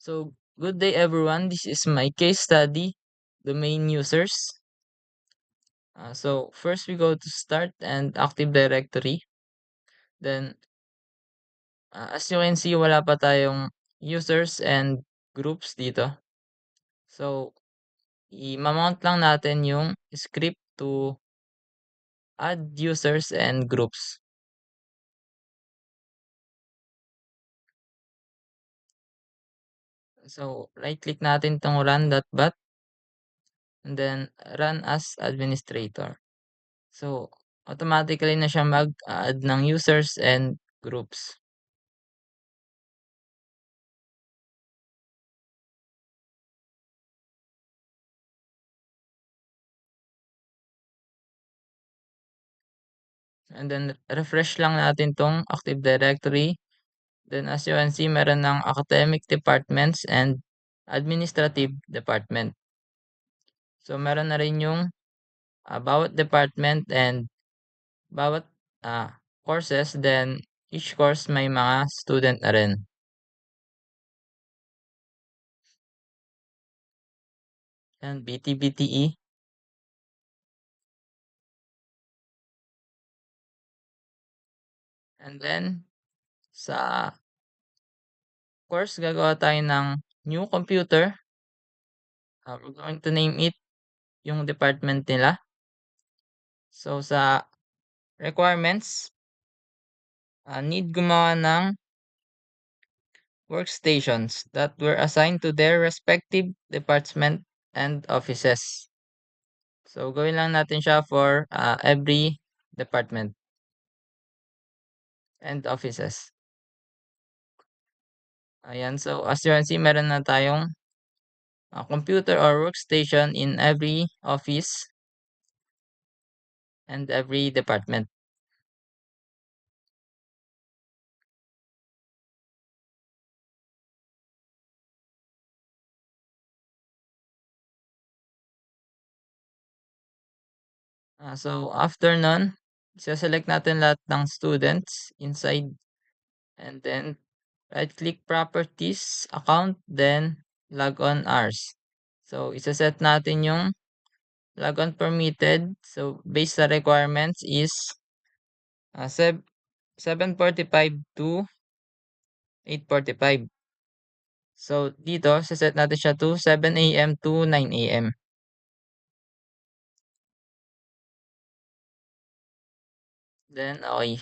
So, good day everyone. This is my case study, the main users. So, first we go to start and Active Directory. Then, as you can see, wala pa tayong users and groups dito. So, i-mount lang natin yung script to add users and groups. So, right-click natin tong run.bat and then run as administrator. So, automatically na siya mag-add ng users and groups. And then refresh lang natin tong Active Directory. Then as you can see, meron ng academic departments and administrative department. So meron na rin yung bawat department and bawat courses. Then each course may mga student na rin. And BT-BTE. And then sa course, gagawa tayo ng new computer. We're going to name it yung department nila. So sa requirements, need gumawa ng workstations that were assigned to their respective department and offices. So gawin lang natin siya for every department and offices. Ayan, so as you can see, meron na tayong computer or workstation in every office and every department. So after nun, select natin lahat ng students inside and then right-click properties, account, then log on hours. So isa-set natin yung log on permitted. So based sa requirements is 7:45 to 8:45. So dito, set natin siya to 7 a.m. to 9 a.m. Then, okay.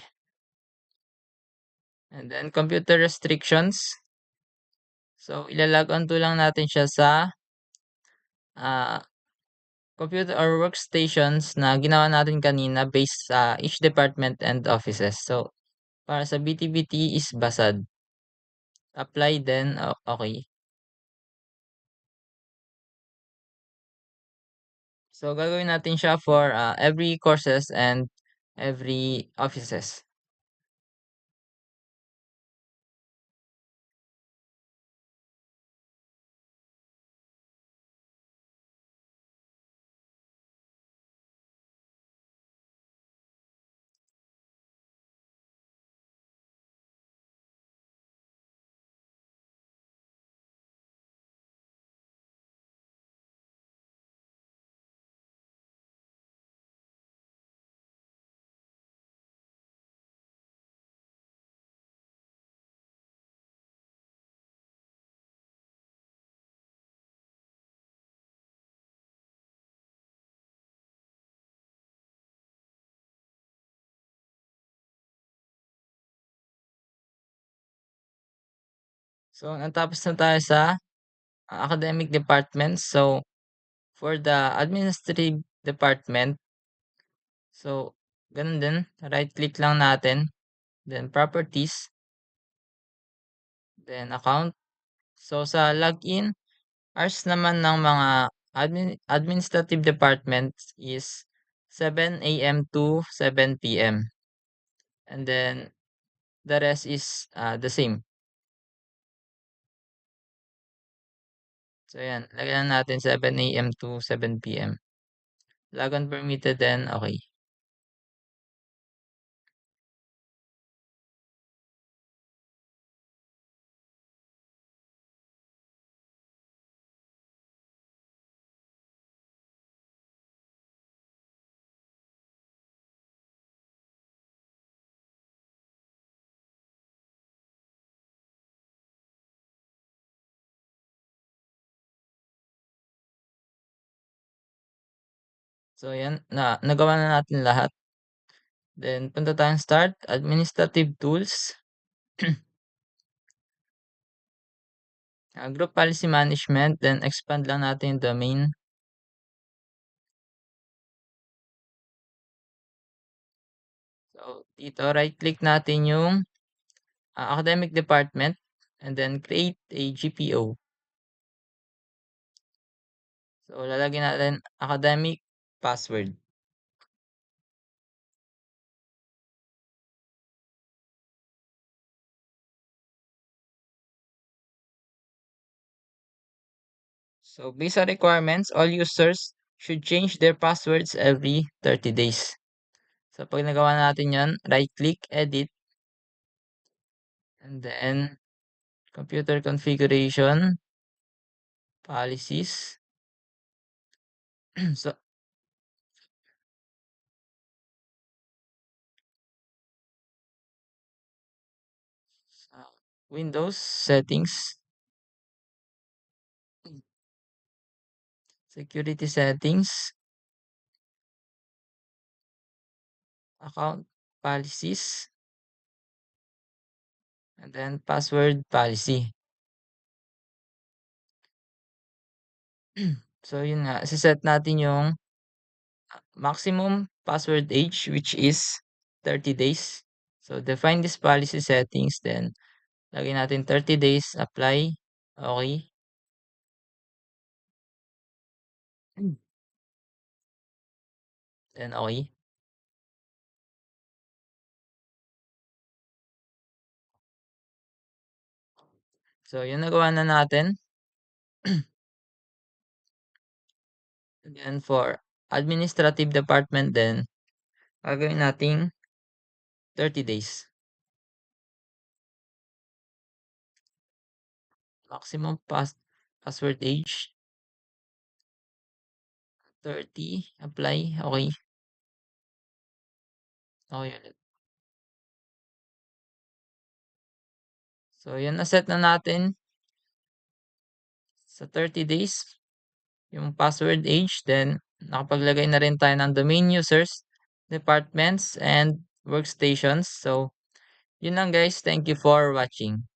And then, computer restrictions. So, ilalog on to lang natin siya sa computer or workstations na ginawa natin kanina based sa each department and offices. So, para sa BT-BT is basad. Apply then, okay. So, gagawin natin siya for every courses and every offices. So, natapos na tayo sa academic department. So, for the administrative department, so, ganun din. Right-click lang natin. Then, properties. Then, account. So, sa login, hours naman ng mga administrative departments is 7 a.m. to 7 p.m. And then, the rest is the same. So, yan. Lagyan natin 7 a.m. to 7 p.m. Logon permitted then, okay. So yan, nagawa na natin lahat. Then punta tayong start, administrative tools, group policy management, then expand lang natin yung domain. So dito right click natin yung academic department and then create a GPO. So lalagyan natin academic password. So based on requirements, all users should change their passwords every 30 days. So pag nagawa natin yan, right click, edit, and then computer configuration, policies. So uh, Windows settings, security settings, account policies, and then password policy. So yun nga, set natin yung maximum password age which is 30 days. So define this policy settings, then lagyan natin 30 days, apply, okay. Then okay. So yun, nagawa na natin. And then for administrative department then, gagawin nating 30 days. Maximum password age, 30, apply, okay. Okay ulit. So yan, na-set na natin sa 30 days yung password age, then nakapaglagay na rin tayo ng domain users, departments, and workstations. So yun lang guys, thank you for watching.